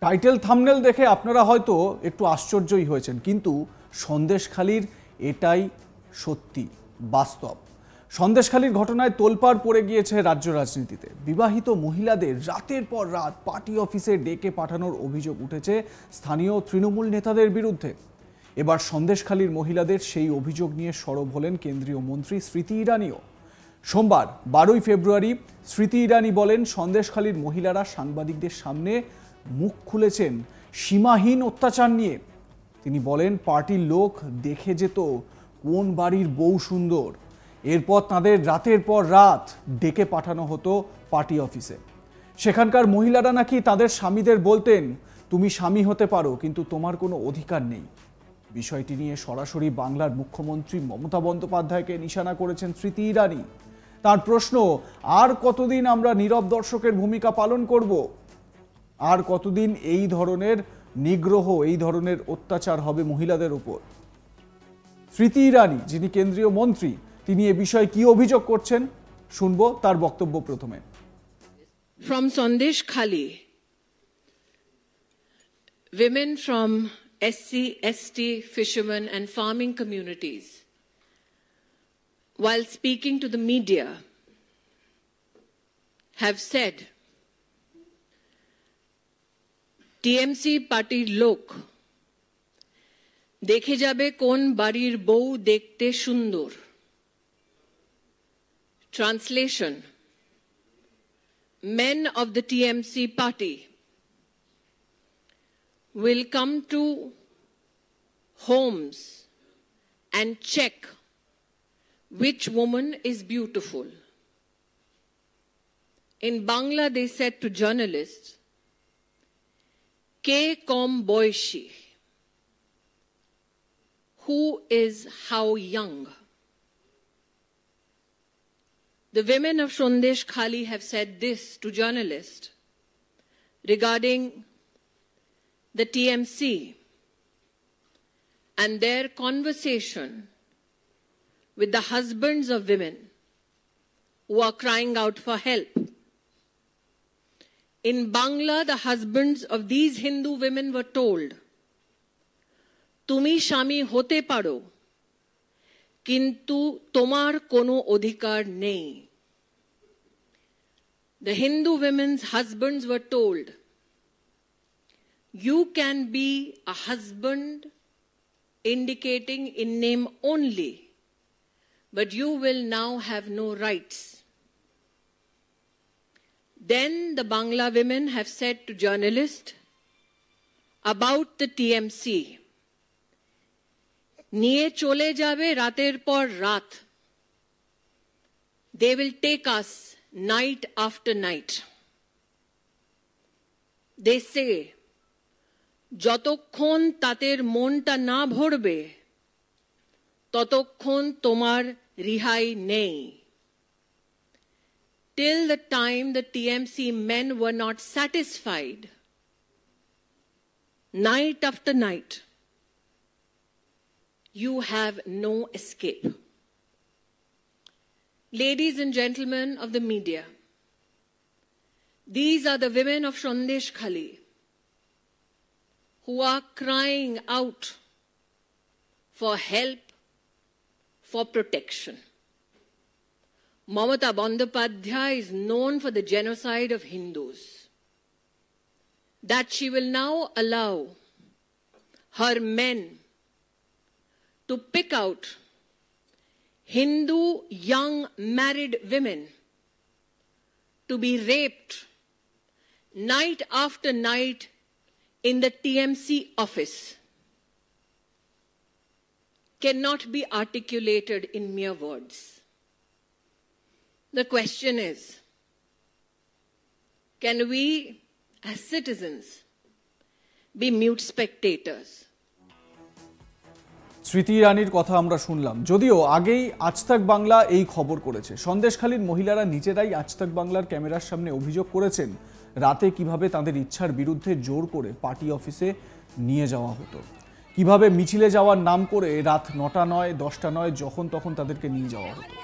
Title thumbnail দেখে আপনারা হয়তো একটু আশ্চর্যই হয়েছেন, কিন্তু সন্দেশখালীর এটাই সত্যি বাস্তব। সন্দেশখালীর ঘটনায় তোলপাড় পড়ে গিয়েছে রাজ্য রাজনীতিতে। বিবাহিত মহিলাদের রাতের পর রাত পার্টি অফিসে ডেকে পাঠানোর অভিযোগ উঠেছে স্থানীয় তৃণমূল নেতাদের বিরুদ্ধে। এবার সন্দেশখালীর মহিলাদের সেই অভিযোগ নিয়ে সরব হলেন কেন্দ্রীয় মন্ত্রী স্মৃতি ইরানিও। সোমবার 12 ফেব্রুয়ারি স্মৃতি ইরানি বলেন, সন্দেশখালীর মহিলারা সাংবাদিকদের সামনে মুখ খুলেছেন সীমাহীন অত্যাচার নিয়ে। তিনি বলেন, পার্টির লোক দেখে যেত কোন বাড়ির বউ সুন্দর, এরপর তাদের রাতের পর রাত ডেকে পাঠানো হতো পার্টি অফিসে। সেখানকার মহিলারা নাকি তাদের স্বামীদের বলতেন, তুমি স্বামী হতে পারো কিন্তু তোমার কোনো অধিকার নেই। বিষয়টি নিয়ে সরাসরি বাংলার মুখ্যমন্ত্রী মমতা বন্দ্যোপাধ্যায়কে নিশানা করেছেন স্মৃতি ইরানি। তার প্রশ্ন, আর কতদিন আমরা নীরব দর্শকের ভূমিকা পালন করব? আর কতদিন এই ধরনের নিগ্রহ, এই ধরনের অত্যাচার হবে মহিলাদের উপর? স্মৃতি ইরানি, যিনি কেন্দ্রীয় মন্ত্রী, তিনি এ বিষয়ে কি অভিযোগ করছেন শুনবো তার বক্তব্য প্রথমে। From Sandeshkhali, women from SC, ST, fishermen and farming communities, while speaking to the media, have said, TMC party lok দেখে যাবে কোন বাড়ির বউ দেখতে সুন্দর। Translation: Men of the TMC party will come to homes and check which woman is beautiful. In Bangla, they said to journalists, Ke kom boishi, who is how young. The women of Sandeshkhali have said this to journalists regarding the TMC and their conversation with the husbands of women who are crying out for help. In Bangla, the husbands of these Hindu women were told, Tumi shami hote paro, kintu tomar kono odhikar nei. The Hindu women's husbands were told, you can be a husband indicating in name only, but you will now have no rights. Then the Bangla women have said to journalists about the TMC, niye chole jabe rater por rat. They will take us night after night. They say, যতক্ষণ তাদের মনটা না ভরবে ততক্ষণ তোমার রিহাই নেই. Till the time the TMC men were not satisfied, night after night, you have no escape. Ladies and gentlemen of the media, these are the women of Sandeshkhali who are crying out for help, for protection. Mamata Bandyopadhyay is known for the genocide of Hindus. That she will now allow her men to pick out Hindu young married women to be raped night after night in the TMC office cannot be articulated in mere words. The question is, can we as citizens be mute spectators? স্মৃতি ইরানির কথা আমরা শুনলাম। যদিও আগেই আজ তাক বাংলা এই খবর করেছে, সন্দেশখালীর মহিলারা নিজেরাই আজ তাক বাংলার ক্যামেরার সামনে অভিযোগ করেছেন রাতে কিভাবে তাদের ইচ্ছার বিরুদ্ধে জোর করে পার্টি অফিসে নিয়ে যাওয়া হতো, কিভাবে মিছিলে যাওয়ার নাম করে রাত 9টা নয় 10টা নয় যখন তখন তাদেরকে নিয়ে যাওয়া হতো।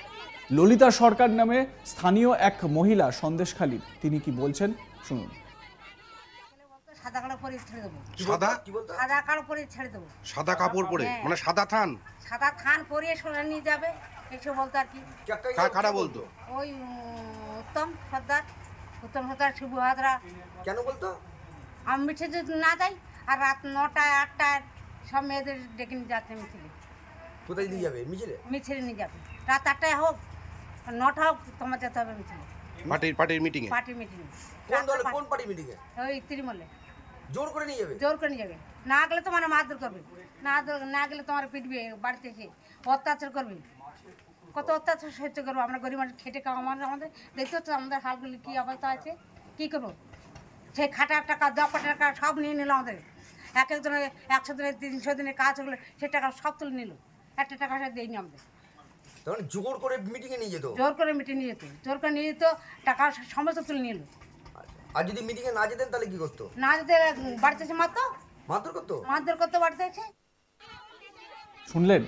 ললিতা সরকার নামে স্থানীয় এক মহিলা সন্দেশখালীর, তিনি কি বলছেন শুনুন। সাদা কাপড় পরে ছেড়ে দেবো। সাদা সাদা কাপড় পরে ছেড়ে দেবো। সাদা কাপড় পরে মানে সাদা থান? সাদা থান পরিয়ে সোনা নিয়ে যাবে এসব বলতো আর কি। কারা বলতো? ওই উত্তম সর্দার, শিবু হাজরা। কেন বলতো? আমি মিঠে যদি না যাই আর রাত 9টায় 8টায় সব মেয়েদের ডেকে নিয়ে যাচ্ছে মিছিলে। কোথায় নিয়ে যাবে মিছিলে? মিছিলে নিয়ে যাবে, রাত 8টায় হোক 9টা হোক তোমার যেতে হবে মিছিলে। পার্টির মিটিং এ? Party meeting. কোন পার্টি মিটিং এ? ওই তৃণমূলে। জোর করে নিয়ে যাবে? জোর করে নিয়ে যাবে, না গেলে তোমার মারধর করবে, না গেলে তোমার পিটবে, বাড়িতে এসে অত্যাচার করবে। কত অত্যাচার সহ্য করবো আমরা, গরিব মানুষ খেটে খাওয়া মানুষ। আমাদের দেখতে হচ্ছে আমাদের হালগুলি কী অবস্থা আছে, কী করবো? সেই খাটার টাকা 10 টাকা সব নিয়ে নিল আমাদের। এক একজনের 100 দিনের 300 দিনের কাজ হলো, সে টাকা সব তুলে নিল, একটা টাকা সে দেয়নি আমাদের। তখন জোর করে মিটিং এ নিয়ে যেত? জোর করে মিটিং নিয়ে যেত, জোর করে নিয়ে যেত, টাকা সমস্ত তুলে নিল। আর যদি মিটিং এ না যেতেন তাহলে কি করতো? না যেতে বাড়িতে এসে মারধর করতো? মারধর করতো বাড়িতে এসে। শুনলেন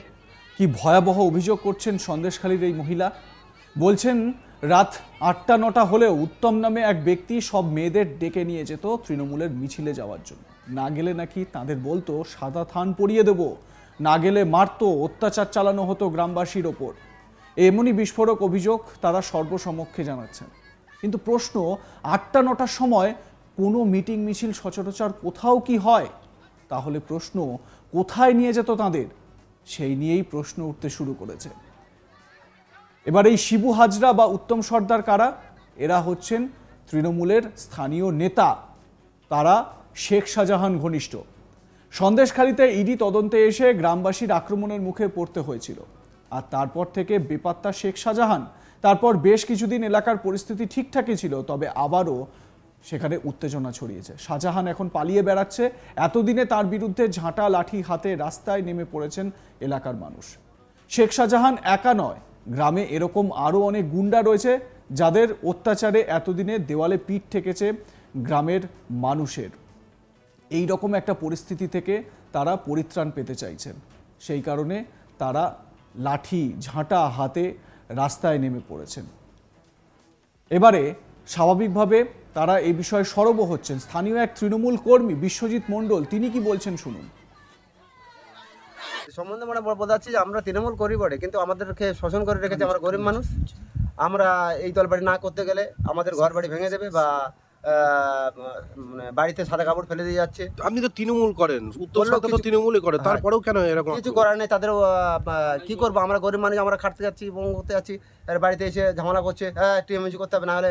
কি ভয়াবহ অভিযোগ করছেন সন্দেশখালীর এই মহিলা। বলছেন রাত 8টা-9টা হলেও উত্তম নামে এক ব্যক্তি সব মেয়েদের ডেকে নিয়ে যেত তৃণমূলের মিছিলে যাওয়ার জন্য। না গেলে নাকি তাদের বলতো সাদা থান পরিয়ে দেব, না গেলে মারতো, অত্যাচার চালানো হতো গ্রামবাসীর ওপর। এমনই বিস্ফোরক অভিযোগ তারা সর্বসমক্ষে জানাচ্ছেন। কিন্তু প্রশ্ন, 8টা-9টার সময় কোনো মিটিং মিছিল সচরাচর কোথাও কি হয়? তাহলে প্রশ্ন, কোথায় নিয়ে যেত তাদের? সেই নিয়েই প্রশ্ন উঠতে শুরু করেছে। এবার এই শিবু হাজরা বা উত্তম সর্দার কারা? এরা হচ্ছেন তৃণমূলের স্থানীয় নেতা, তারা শেখ শাহজাহান ঘনিষ্ঠ। সন্দেশখালীতে ইডি তদন্তে এসে গ্রামবাসীর আক্রমণের মুখে পড়তে হয়েছিল, আর তারপর থেকে বেপাত্তা শেখ শাহজাহান। তারপর বেশ কিছুদিন এলাকার পরিস্থিতি ঠিকঠাকই ছিল, তবে আবারও সেখানে উত্তেজনা ছড়িয়েছে। শাহজাহান এখন পালিয়ে বেড়াচ্ছে। এতদিনে তার বিরুদ্ধে ঝাঁটা লাঠি হাতে রাস্তায় নেমে পড়েছেন এলাকার মানুষ। শেখ শাহজাহান একা নয়, গ্রামে এরকম আরও অনেক গুন্ডা রয়েছে যাদের অত্যাচারে এতদিনে দেওয়ালে পিঠ ঠেকেছে গ্রামের মানুষের। এই রকম একটা পরিস্থিতি থেকে তারা পরিত্রাণ পেতে চাইছেন, সেই কারণে তারা লাঠি ঝাঁটা হাতে রাস্তায় নেমে পড়েছেন। এবারে স্বাভাবিকভাবে তারা এই বিষয়ে সরব হচ্ছেন। স্থানীয় এক তৃণমূল কর্মী বিশ্বজিৎ মণ্ডল, তিনি কি বলছেন শুনুন। সম্বন্ধে মানে বলতে চাচ্ছি যে আমরা তৃণমূল করি বটে, কিন্তু আমাদেরকে শোষণ করে রেখেছে। আমরা গরিব মানুষ, আমরা এই দলবাড়ি না করতে গেলে আমাদের ঘর বাড়ি ভেঙে দেবে বা মানে বাড়িতে সাদা কাপড় ফেলে দিয়ে যাচ্ছে। আপনি তো তৃণমূল করেন, উত্তর সরকার তো তৃণমূলই করে, তারপরেও কেন এরকম? কিছু করার নেই তাদের। কি করবো, আমরা গরিব মানুষ, আমরা খাটতে যাচ্ছি, বঙ্গ করতে যাচ্ছি, আর বাড়িতে এসে ঝামেলা করছে। হ্যাঁ, টিএমসি করতে হবে, না হলে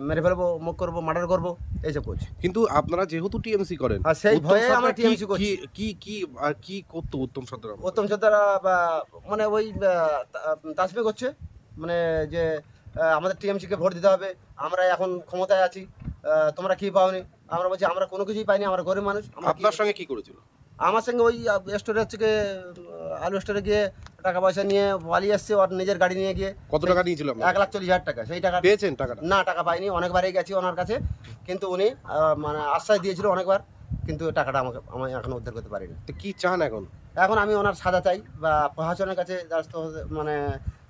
মেরে ফেলবো, মুখ করবো, মার্ডার করবো, এইসব করছে। কিন্তু আপনারা যেহেতু টিএমসি করেন, আর সেই ভয়ে আমরা টিএমসি করছি। কি করতো উত্তম সর্দার? উত্তম সর্দার মানে ওই তাসবি করছে, মানে যে আমাদের টিএমসিকে ভোট দিতে হবে, আমরা এখন ক্ষমতায় আছি, তোমরা কি পাওনি? আমরা বলছি আমরা কোনো কিছুই পাইনি, আমরা গরিব মানুষ। আপনার সঙ্গে কি করেছিল? আমার সঙ্গে ওই স্টোরে থেকে আলু স্টোরে গিয়ে টাকা পয়সা নিয়ে পালিয়ে আসছে, ওর নিজের গাড়ি নিয়ে গিয়ে। কত টাকা নিয়েছিল? 1,40,000 টাকা। সেই টাকা পেয়েছেন? টাকাটা না, টাকা পাইনি। অনেকবারই গেছি ওনার কাছে, কিন্তু উনি মানে আশ্বাস দিয়েছিল অনেকবার, কিন্তু টাকাটা আমি এখনো উদ্ধার করতে পারিনি। তো কি চান এখন? এখন আমি ওনার সাজা চাই, বা প্রশাসনের কাছে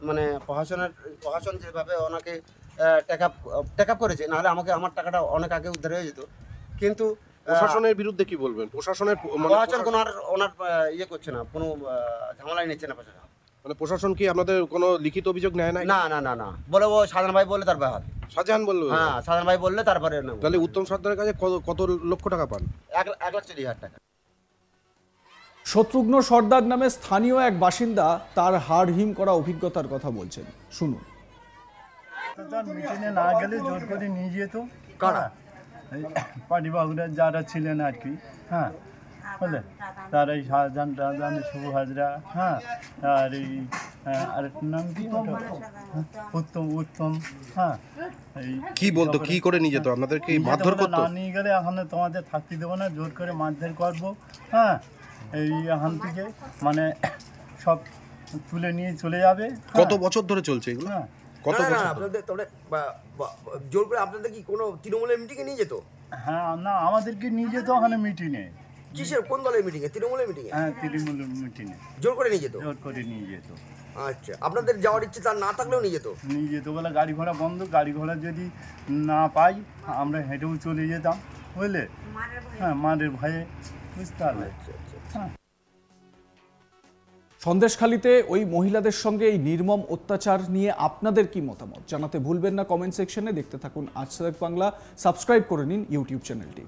মানে প্রশাসন যেভাবে ওনাকে টেক আপ করেছে, নাহলে আমাকে আমার টাকাটা অনেক আগে উদ্ধার হয়ে যেত। কিন্তু প্রশাসনের বিরুদ্ধে কি বলবেন? প্রশাসন ওনার ইয়ে করছে না, কোনো ঝামেলাই নিচ্ছে না প্রশাসন। মানে প্রশাসন কি আপনাদের কোনো লিখিত অভিযোগ নেয় না? না, বলে ও সাধারণ ভাই বললে তার ব্যাপার। শাহজাহান বললো? হ্যাঁ, সাধারণ ভাই বললে তারপরে। তাহলে উত্তম সর্দারের কাছে কত লক্ষ টাকা পান? 1,40,000 টাকা। শত্রুঘ্ন সর্দার নামে স্থানীয় এক বাসিন্দা তার হাড় হিম করা অভিজ্ঞতার কথা বলছেন, শুনুন। মিটিংয়ে না গেলে জোর করে নিয়ে যেত। কারা? পার্টি বাবুরা যারা ছিলেন আর কি। হ্যাঁ, বুঝলে, তার এই শাহজাহান, শিবু হাজরা, হ্যাঁ, আর এই আরেকটার নাম কি, উত্তম। হ্যাঁ, এই কি বলতো, কি করে নিয়ে যেত আপনাদেরকে? মারধর করতো? না নিয়ে গেলে এখন তোমাদের থাকতে দেবো না, জোর করে মারধর করবো। হ্যাঁ, এই এখান থেকে মানে সব তুলে নিয়ে চলে যাবে। কত বছর ধরে চলছে এগুলো? হ্যাঁ, কত বছর? আপনাদের জোর করে আপনাদের কি কোনো তৃণমূলের মিটিংয়ে নিয়ে যেত? হ্যাঁ, না, আমাদেরকে নিয়ে যেত ওখানে মিটিংয়ে। কিসের, কোন দলের মিটিংয়ে? তৃণমূলের মিটিংয়ে? হ্যাঁ, তৃণমূলের মিটিংয়ে জোর করে নিয়ে যেত? জোর করে নিয়ে যেত। আচ্ছা, আপনাদের যাওয়ার ইচ্ছে তার না থাকলেও নিয়ে যেত? বলে গাড়ি ঘোড়া বন্ধ, গাড়ি ঘোড়া যদি না পাই আমরা হেঁটেও চলে যেতাম। বুঝলে, হ্যাঁ মারের ভয়ে, বুঝতে পারলে। সন্দেশখালীতে ওই মহিলাদের সঙ্গে এই নির্মম অত্যাচার নিয়ে আপনাদের কি মতামত জানাতে ভুলবেন না কমেন্ট সেকশনে। দেখতে থাকুন আজ তাক বাংলা, সাবস্ক্রাইব করে নিন ইউটিউব চ্যানেলটি।